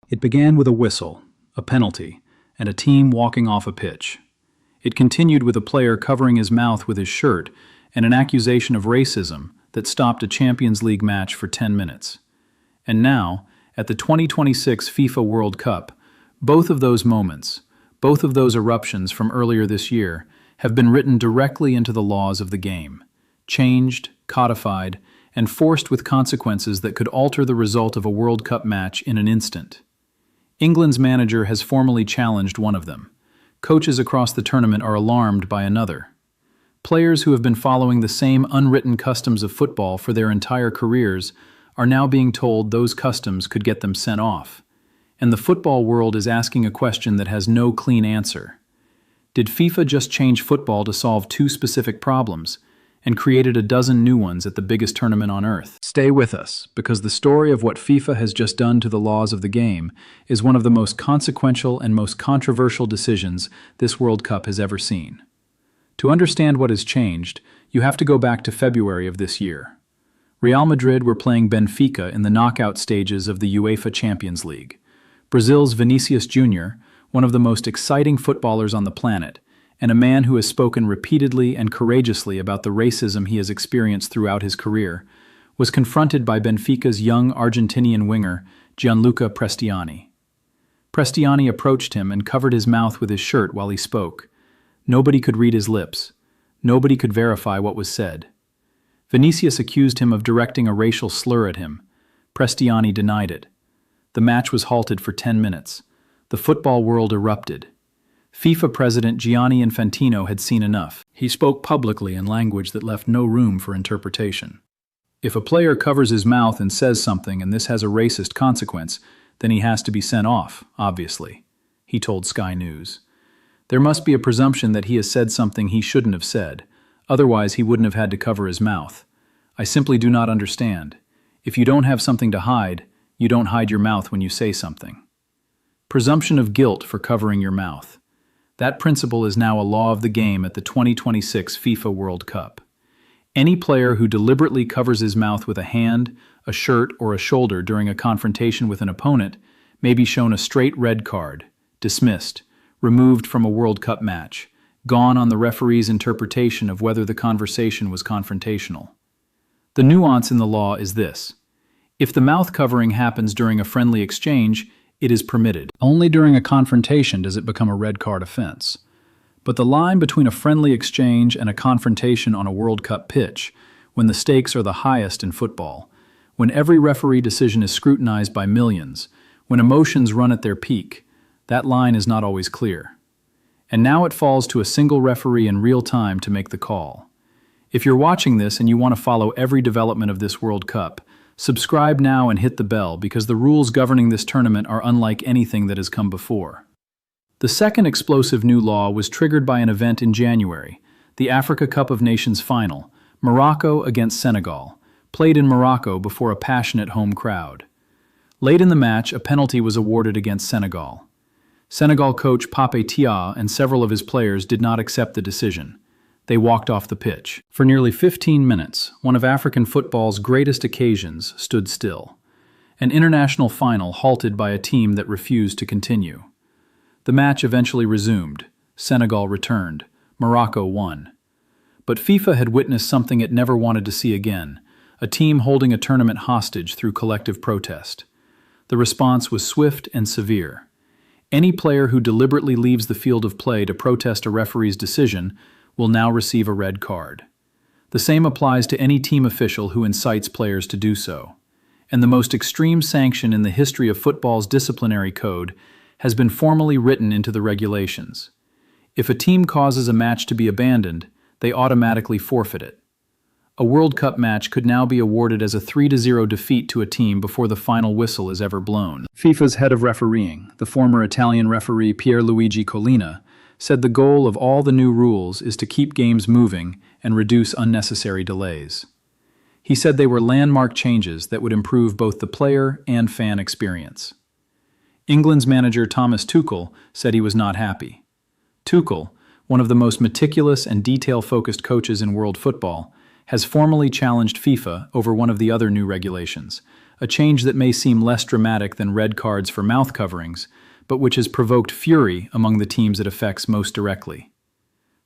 It began with a whistle, a penalty, and a team walking off a pitch. It continued with a player covering his mouth with his shirt and an accusation of racism that stopped a Champions League match for 10 minutes. And now, at the 2026 FIFA World Cup, both of those moments, both of those eruptions from earlier this year, have been written directly into the laws of the game, changed, codified, and forced with consequences that could alter the result of a World Cup match in an instant. England's manager has formally challenged one of them. Coaches across the tournament are alarmed by another. Players who have been following the same unwritten customs of football for their entire careers are now being told those customs could get them sent off. And the football world is asking a question that has no clean answer. Did FIFA just change football to solve two specific problems and created a dozen new ones at the biggest tournament on earth? Stay with us, because the story of what FIFA has just done to the laws of the game is one of the most consequential and most controversial decisions this World Cup has ever seen. To understand what has changed, you have to go back to February of this year. Real Madrid were playing Benfica in the knockout stages of the UEFA Champions League. Brazil's Vinicius Jr., one of the most exciting footballers on the planet, and a man who has spoken repeatedly and courageously about the racism he has experienced throughout his career, was confronted by Benfica's young Argentinian winger, Gianluca Prestiani. Prestiani approached him and covered his mouth with his shirt while he spoke. Nobody could read his lips. Nobody could verify what was said. Vinicius accused him of directing a racial slur at him. Prestiani denied it. The match was halted for 10 minutes. The football world erupted. FIFA President Gianni Infantino had seen enough. He spoke publicly in language that left no room for interpretation. If a player covers his mouth and says something and this has a racist consequence, then he has to be sent off, obviously, he told Sky News. There must be a presumption that he has said something he shouldn't have said. Otherwise, he wouldn't have had to cover his mouth. I simply do not understand. If you don't have something to hide, you don't hide your mouth when you say something. Presumption of guilt for covering your mouth. That principle is now a law of the game at the 2026 FIFA World Cup. Any player who deliberately covers his mouth with a hand, a shirt, or a shoulder during a confrontation with an opponent may be shown a straight red card, dismissed, removed from a World Cup match, gone on the referee's interpretation of whether the conversation was confrontational. The nuance in the law is this. If the mouth covering happens during a friendly exchange, it is permitted. Only during a confrontation does it become a red card offense. But the line between a friendly exchange and a confrontation on a World Cup pitch, when the stakes are the highest in football, when every referee decision is scrutinized by millions, when emotions run at their peak, that line is not always clear. And now it falls to a single referee in real time to make the call. If you're watching this and you want to follow every development of this World Cup, subscribe now and hit the bell, because the rules governing this tournament are unlike anything that has come before. The second explosive new law was triggered by an event in January, the Africa Cup of Nations final, Morocco against Senegal, played in Morocco before a passionate home crowd. Late in the match, a penalty was awarded against Senegal. Senegal coach Pape Tia and several of his players did not accept the decision. They walked off the pitch. For nearly 15 minutes, one of African football's greatest occasions stood still. An international final halted by a team that refused to continue. The match eventually resumed. Senegal returned. Morocco won. But FIFA had witnessed something it never wanted to see again, a team holding a tournament hostage through collective protest. The response was swift and severe. Any player who deliberately leaves the field of play to protest a referee's decision will now receive a red card. The same applies to any team official who incites players to do so. And the most extreme sanction in the history of football's disciplinary code has been formally written into the regulations. If a team causes a match to be abandoned, they automatically forfeit it. A World Cup match could now be awarded as a 3-0 defeat to a team before the final whistle is ever blown. FIFA's head of refereeing, the former Italian referee Pierluigi Collina, said the goal of all the new rules is to keep games moving and reduce unnecessary delays. He said they were landmark changes that would improve both the player and fan experience. England's manager Thomas Tuchel said he was not happy. Tuchel, one of the most meticulous and detail-focused coaches in world football, has formally challenged FIFA over one of the other new regulations, a change that may seem less dramatic than red cards for mouth coverings, but which has provoked fury among the teams it affects most directly.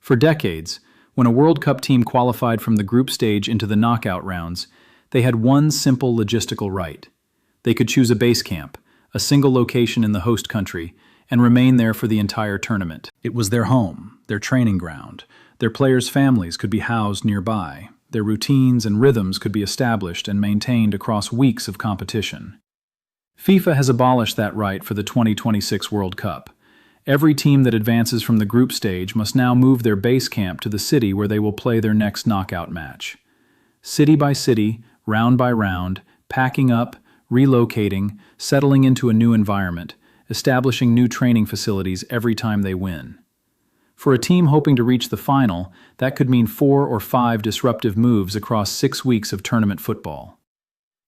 For decades, when a World Cup team qualified from the group stage into the knockout rounds, they had one simple logistical right. They could choose a base camp, a single location in the host country, and remain there for the entire tournament. It was their home, their training ground. Their players' families could be housed nearby. Their routines and rhythms could be established and maintained across weeks of competition. FIFA has abolished that right for the 2026 World Cup. Every team that advances from the group stage must now move their base camp to the city where they will play their next knockout match. City by city, round by round, packing up, relocating, settling into a new environment, establishing new training facilities every time they win. For a team hoping to reach the final, that could mean 4 or 5 disruptive moves across 6 weeks of tournament football.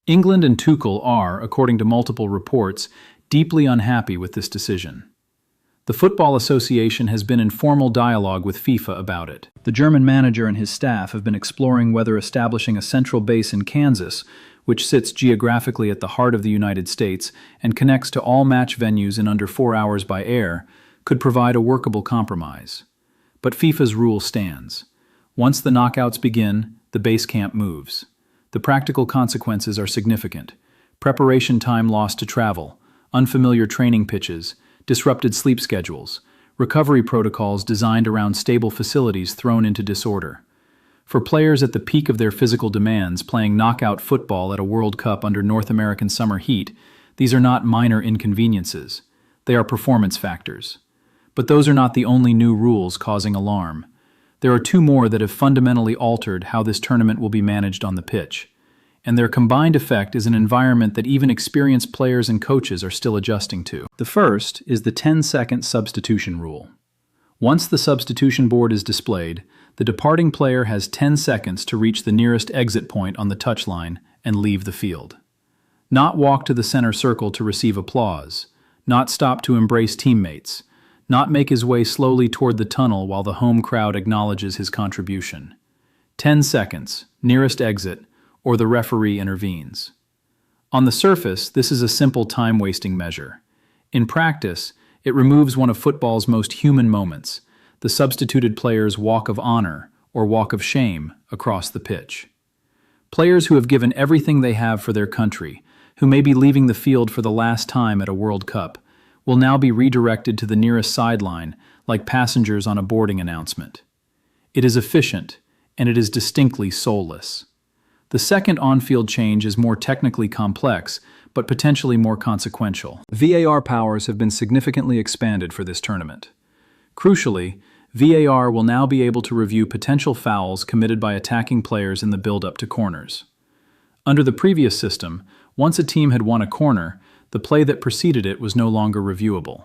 England and Tuchel are, according to multiple reports, deeply unhappy with this decision. The Football Association has been in formal dialogue with FIFA about it. The German manager and his staff have been exploring whether establishing a central base in Kansas, which sits geographically at the heart of the United States and connects to all match venues in under 4 hours by air, could provide a workable compromise. But FIFA's rule stands. Once the knockouts begin, the base camp moves. The practical consequences are significant. Preparation time lost to travel, unfamiliar training pitches, disrupted sleep schedules, recovery protocols designed around stable facilities thrown into disorder. For players at the peak of their physical demands playing knockout football at a World Cup under North American summer heat, these are not minor inconveniences. They are performance factors. But those are not the only new rules causing alarm. There are 2 more that have fundamentally altered how this tournament will be managed on the pitch. And their combined effect is an environment that even experienced players and coaches are still adjusting to. The first is the 10-second substitution rule. Once the substitution board is displayed, the departing player has 10 seconds to reach the nearest exit point on the touchline and leave the field. Not walk to the center circle to receive applause, not stop to embrace teammates, not make his way slowly toward the tunnel while the home crowd acknowledges his contribution. 10 seconds, nearest exit, or the referee intervenes. On the surface, this is a simple time-wasting measure. In practice, it removes one of football's most human moments, the substituted player's walk of honor or walk of shame across the pitch. Players who have given everything they have for their country, who may be leaving the field for the last time at a World Cup, will now be redirected to the nearest sideline like passengers on a boarding announcement. It is efficient, and it is distinctly soulless. The second on-field change is more technically complex, but potentially more consequential. VAR powers have been significantly expanded for this tournament. Crucially, VAR will now be able to review potential fouls committed by attacking players in the build-up to corners. Under the previous system, once a team had won a corner, the play that preceded it was no longer reviewable.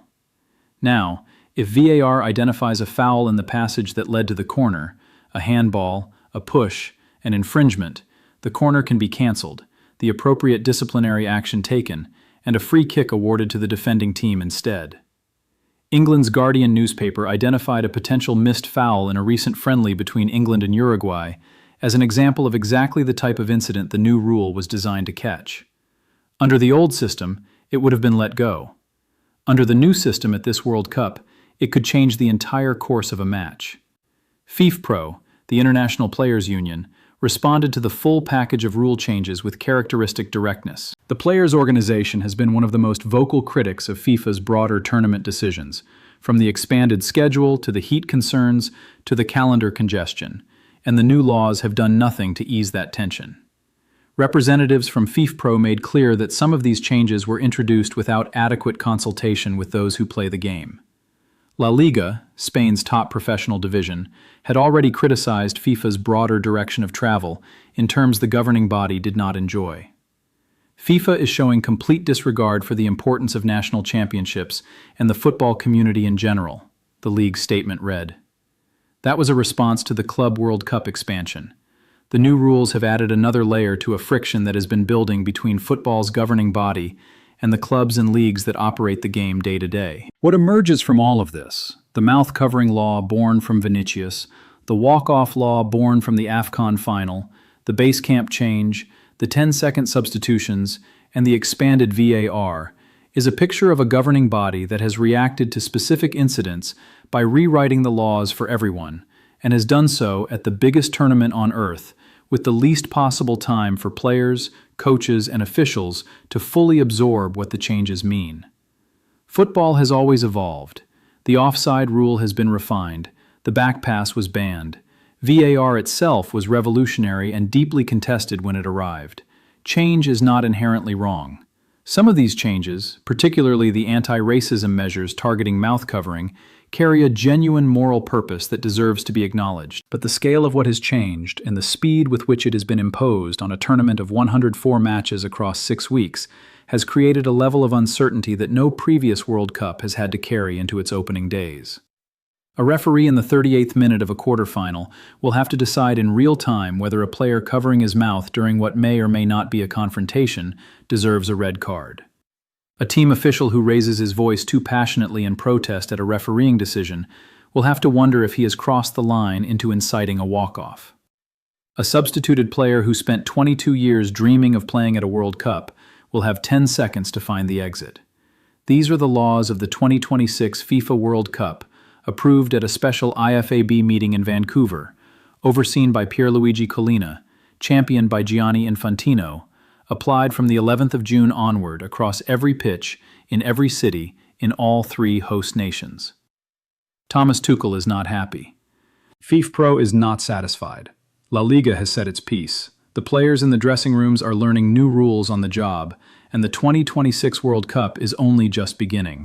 Now, if VAR identifies a foul in the passage that led to the corner, a handball, a push, an infringement, the corner can be cancelled, the appropriate disciplinary action taken, and a free kick awarded to the defending team instead. England's Guardian newspaper identified a potential missed foul in a recent friendly between England and Uruguay as an example of exactly the type of incident the new rule was designed to catch. Under the old system, it would have been let go. Under the new system at this World Cup, it could change the entire course of a match. FIFPro, the International Players Union, responded to the full package of rule changes with characteristic directness. The Players' Organization has been one of the most vocal critics of FIFA's broader tournament decisions, from the expanded schedule to the heat concerns to the calendar congestion, and the new laws have done nothing to ease that tension. Representatives from FIFPro made clear that some of these changes were introduced without adequate consultation with those who play the game. La Liga, Spain's top professional division, had already criticized FIFA's broader direction of travel in terms the governing body did not enjoy. FIFA is showing complete disregard for the importance of national championships and the football community in general, the league's statement read. That was a response to the Club World Cup expansion. The new rules have added another layer to a friction that has been building between football's governing body and the clubs and leagues that operate the game day to day. What emerges from all of this, the mouth-covering law born from Vinicius, the walk-off law born from the AFCON final, the base camp change, the 10-second substitutions, and the expanded VAR, is a picture of a governing body that has reacted to specific incidents by rewriting the laws for everyone, and has done so at the biggest tournament on earth, with the least possible time for players, coaches, and officials to fully absorb what the changes mean. Football has always evolved. The offside rule has been refined. The back pass was banned. VAR itself was revolutionary and deeply contested when it arrived. Change is not inherently wrong. Some of these changes, particularly the anti-racism measures targeting mouth covering, carry a genuine moral purpose that deserves to be acknowledged. But the scale of what has changed and the speed with which it has been imposed on a tournament of 104 matches across 6 weeks has created a level of uncertainty that no previous World Cup has had to carry into its opening days. A referee in the 38th minute of a quarterfinal will have to decide in real time whether a player covering his mouth during what may or may not be a confrontation deserves a red card. A team official who raises his voice too passionately in protest at a refereeing decision will have to wonder if he has crossed the line into inciting a walk-off. A substituted player who spent 22 years dreaming of playing at a World Cup will have 10 seconds to find the exit. These are the laws of the 2026 FIFA World Cup, approved at a special IFAB meeting in Vancouver, overseen by Pierluigi Collina, championed by Gianni Infantino, applied from the 11th of June onward across every pitch, in every city, in all 3 host nations. Thomas Tuchel is not happy. FIFA Pro is not satisfied. La Liga has said its piece. The players in the dressing rooms are learning new rules on the job, and the 2026 World Cup is only just beginning.